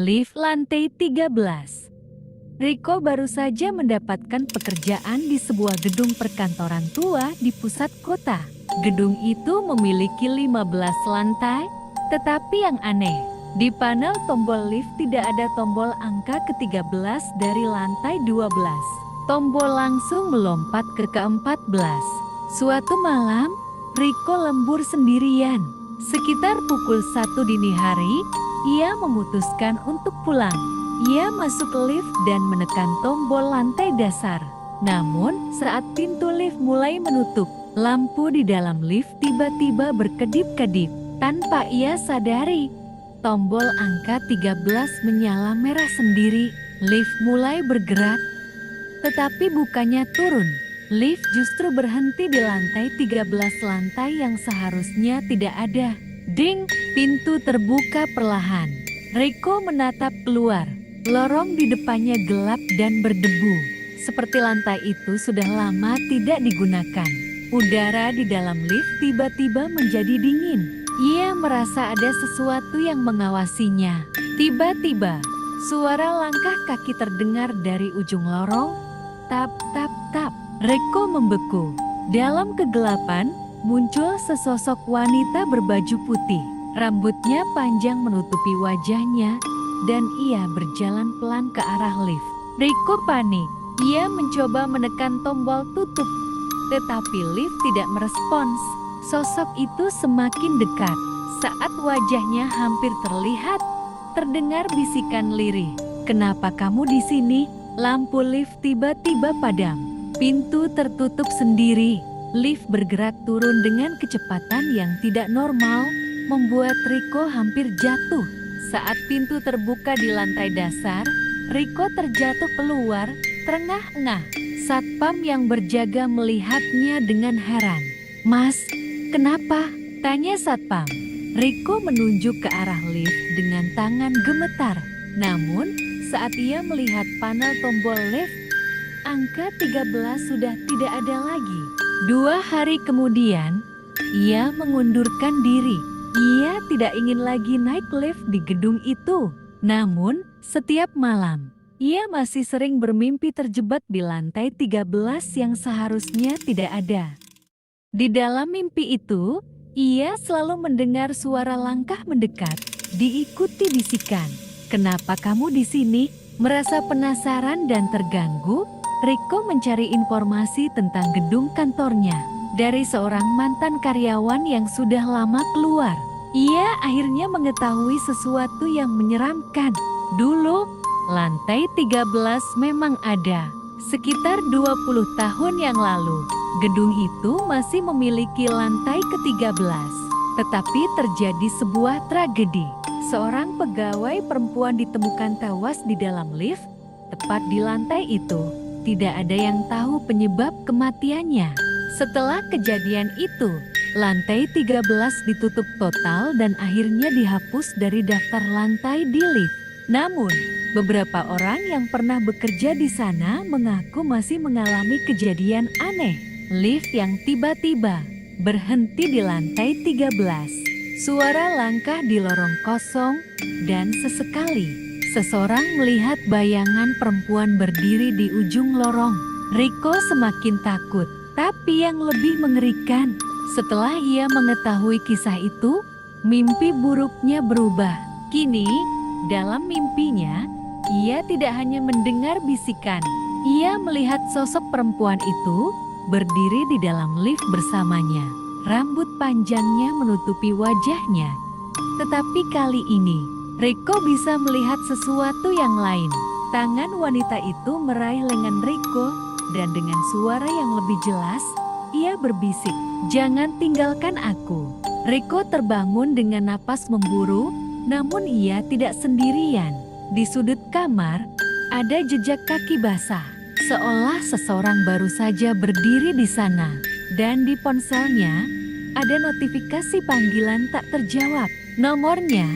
Lift lantai 13. Riko baru saja mendapatkan pekerjaan di sebuah gedung perkantoran tua di pusat kota. Gedung itu memiliki 15 lantai, tetapi yang aneh, di panel tombol lift tidak ada tombol angka ke-13 dari lantai 12. Tombol langsung melompat ke ke-14. Suatu malam, Riko lembur sendirian. Sekitar pukul 1 dini hari, ia memutuskan untuk pulang. Ia masuk lift dan menekan tombol lantai dasar. Namun, saat pintu lift mulai menutup, lampu di dalam lift tiba-tiba berkedip-kedip. Tanpa ia sadari, tombol angka 13 menyala merah sendiri. Lift mulai bergerak, tetapi bukannya turun. Lift justru berhenti di lantai 13, lantai yang seharusnya tidak ada. Ding, pintu terbuka perlahan. Riko menatap keluar. Lorong di depannya gelap dan berdebu. Seperti lantai itu sudah lama tidak digunakan. Udara di dalam lift tiba-tiba menjadi dingin. Ia merasa ada sesuatu yang mengawasinya. Tiba-tiba, suara langkah kaki terdengar dari ujung lorong. Tap, tap, tap. Riko membeku. Dalam kegelapan, muncul sesosok wanita berbaju putih. Rambutnya panjang menutupi wajahnya, dan ia berjalan pelan ke arah lift. Riko panik. Ia mencoba menekan tombol tutup, tetapi lift tidak merespons. Sosok itu semakin dekat. Saat wajahnya hampir terlihat, terdengar bisikan lirih. "Kenapa kamu di sini?" Lampu lift tiba-tiba padam. Pintu tertutup sendiri. Lift bergerak turun dengan kecepatan yang tidak normal, membuat Riko hampir jatuh. Saat pintu terbuka di lantai dasar, Riko terjatuh keluar, terengah-engah. Satpam yang berjaga melihatnya dengan heran. "Mas, kenapa?" tanya satpam. Riko menunjuk ke arah lift dengan tangan gemetar. Namun, saat ia melihat panel tombol lift, angka 13 sudah tidak ada lagi. 2 hari kemudian, ia mengundurkan diri. Ia tidak ingin lagi naik lift di gedung itu. Namun, setiap malam, ia masih sering bermimpi terjebak di lantai 13 yang seharusnya tidak ada. Di dalam mimpi itu, ia selalu mendengar suara langkah mendekat, diikuti bisikan. "Kenapa kamu di sini?" Merasa penasaran dan terganggu, Riko mencari informasi tentang gedung kantornya dari seorang mantan karyawan yang sudah lama keluar. Ia akhirnya mengetahui sesuatu yang menyeramkan. Dulu, lantai 13 memang ada. Sekitar 20 tahun yang lalu, gedung itu masih memiliki lantai ke-13. Tetapi terjadi sebuah tragedi. Seorang pegawai perempuan ditemukan tewas di dalam lift, tepat di lantai itu. Tidak ada yang tahu penyebab kematiannya. Setelah kejadian itu, lantai 13 ditutup total dan akhirnya dihapus dari daftar lantai di lift. Namun, beberapa orang yang pernah bekerja di sana mengaku masih mengalami kejadian aneh. Lift yang tiba-tiba berhenti di lantai 13. Suara langkah di lorong kosong, dan sesekali seseorang melihat bayangan perempuan berdiri di ujung lorong. Riko semakin takut, tapi yang lebih mengerikan, setelah ia mengetahui kisah itu, mimpi buruknya berubah. Kini, dalam mimpinya, ia tidak hanya mendengar bisikan. Ia melihat sosok perempuan itu berdiri di dalam lift bersamanya. Rambut panjangnya menutupi wajahnya. Tetapi kali ini, Riko bisa melihat sesuatu yang lain. Tangan wanita itu meraih lengan Riko, dan dengan suara yang lebih jelas, ia berbisik, "Jangan tinggalkan aku." Riko terbangun dengan napas memburu, namun ia tidak sendirian. Di sudut kamar, ada jejak kaki basah, seolah seseorang baru saja berdiri di sana. Dan di ponselnya, ada notifikasi panggilan tak terjawab. Nomornya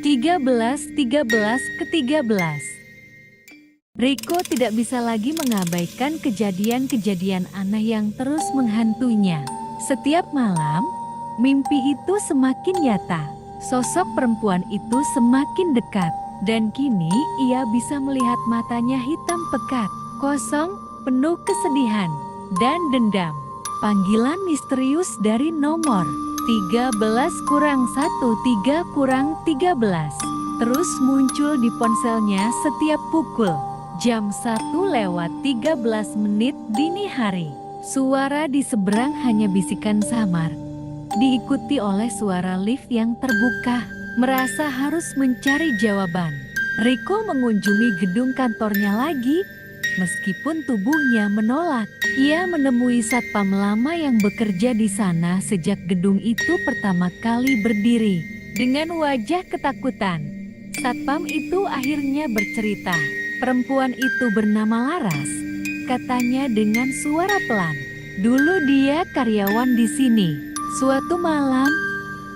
13 ke-13. Riko tidak bisa lagi mengabaikan kejadian-kejadian aneh yang terus menghantuinya. Setiap malam, mimpi itu semakin nyata. Sosok perempuan itu semakin dekat. Dan kini ia bisa melihat matanya hitam pekat, kosong, penuh kesedihan dan dendam. Panggilan misterius dari nomor 13 kurang 1 3 kurang 13 terus muncul di ponselnya setiap pukul jam 1:13 dini hari. Suara di seberang hanya bisikan samar, diikuti oleh suara lift yang terbuka. Merasa harus mencari jawaban, Riko mengunjungi gedung kantornya lagi. Meskipun tubuhnya menolak, ia menemui satpam lama yang bekerja di sana sejak gedung itu pertama kali berdiri. Dengan wajah ketakutan, satpam itu akhirnya bercerita. Perempuan itu bernama Laras, katanya dengan suara pelan. Dulu dia karyawan di sini. Suatu malam,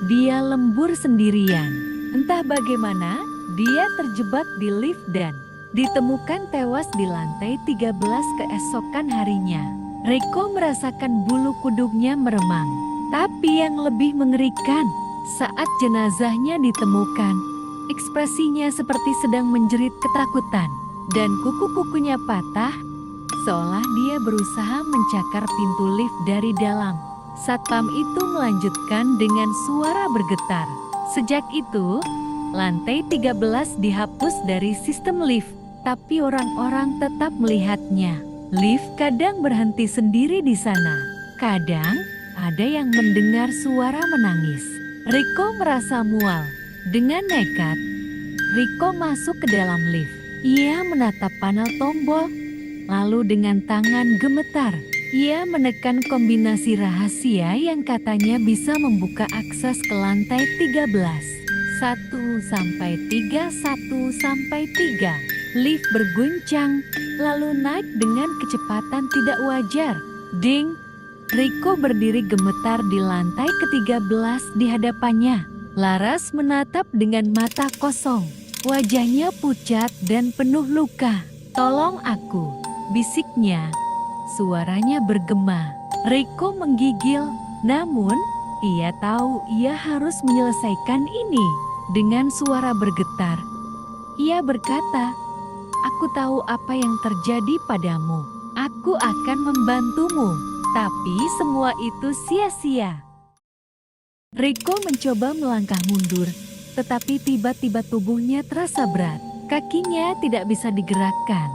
dia lembur sendirian. Entah bagaimana, dia terjebak di lift dan ditemukan tewas di lantai 13 keesokan harinya. Riko merasakan bulu kuduknya meremang. Tapi yang lebih mengerikan, saat jenazahnya ditemukan, ekspresinya seperti sedang menjerit ketakutan dan kuku-kukunya patah, seolah dia berusaha mencakar pintu lift dari dalam. Satpam itu melanjutkan dengan suara bergetar. Sejak itu, lantai 13 dihapus dari sistem lift, tapi orang-orang tetap melihatnya. Lift kadang berhenti sendiri di sana. Kadang, ada yang mendengar suara menangis. Riko merasa mual. Dengan nekat, Riko masuk ke dalam lift. Ia menatap panel tombol, lalu dengan tangan gemetar, ia menekan kombinasi rahasia yang katanya bisa membuka akses ke lantai 13. 1-3, 1-3. Lift berguncang, lalu naik dengan kecepatan tidak wajar. Ding! Riko berdiri gemetar di lantai ke-13 di hadapannya. Laras menatap dengan mata kosong. Wajahnya pucat dan penuh luka. "Tolong aku," bisiknya. Suaranya bergema. Riko menggigil, namun ia tahu ia harus menyelesaikan ini. Dengan suara bergetar, ia berkata, "Aku tahu apa yang terjadi padamu. Aku akan membantumu." Tapi semua itu sia-sia. Riko mencoba melangkah mundur, tetapi tiba-tiba tubuhnya terasa berat. Kakinya tidak bisa digerakkan,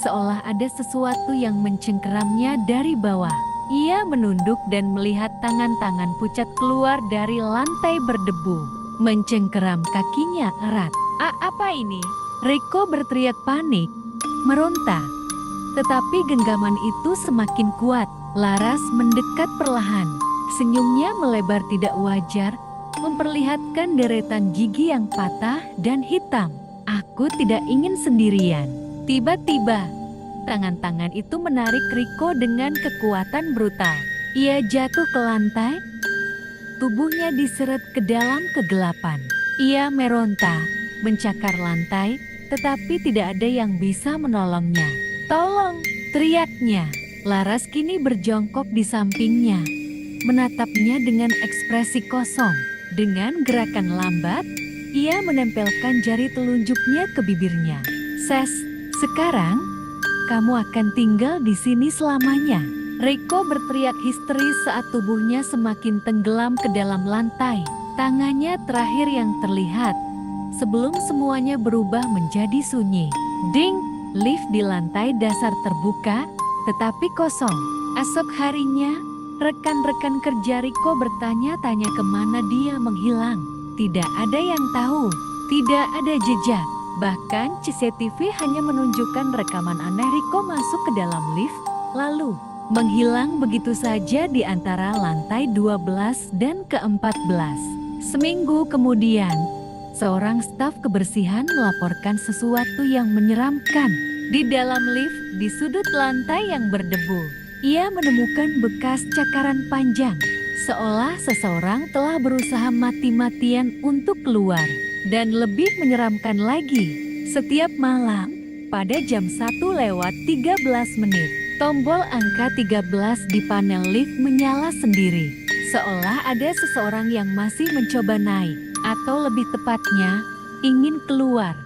seolah ada sesuatu yang mencengkeramnya dari bawah. Ia menunduk dan melihat tangan-tangan pucat keluar dari lantai berdebu, mencengkeram kakinya erat. Apa ini?" Riko berteriak panik, meronta. Tetapi genggaman itu semakin kuat. Laras mendekat perlahan. Senyumnya melebar tidak wajar, memperlihatkan deretan gigi yang patah dan hitam. "Aku tidak ingin sendirian." Tiba-tiba, tangan-tangan itu menarik Riko dengan kekuatan brutal. Ia jatuh ke lantai, tubuhnya diseret ke dalam kegelapan. Ia meronta, mencakar lantai, tetapi tidak ada yang bisa menolongnya. "Tolong!" teriaknya. Laras kini berjongkok di sampingnya, menatapnya dengan ekspresi kosong. Dengan gerakan lambat, ia menempelkan jari telunjuknya ke bibirnya. Sekarang, kamu akan tinggal di sini selamanya." Riko berteriak histeris saat tubuhnya semakin tenggelam ke dalam lantai. Tangannya terakhir yang terlihat, sebelum semuanya berubah menjadi sunyi. Ding! Lift di lantai dasar terbuka, tetapi kosong. Esok harinya, rekan-rekan kerja Riko bertanya-tanya kemana dia menghilang. Tidak ada yang tahu, tidak ada jejak. Bahkan CCTV hanya menunjukkan rekaman aneh Riko masuk ke dalam lift, lalu menghilang begitu saja di antara lantai 12 dan ke-14. Seminggu kemudian, seorang staf kebersihan melaporkan sesuatu yang menyeramkan. Di dalam lift, di sudut lantai yang berdebu, ia menemukan bekas cakaran panjang, seolah seseorang telah berusaha mati-matian untuk keluar. Dan lebih menyeramkan lagi, setiap malam, pada jam 1:13, tombol angka 13 di panel lift menyala sendiri, seolah ada seseorang yang masih mencoba naik, atau lebih tepatnya, ingin keluar.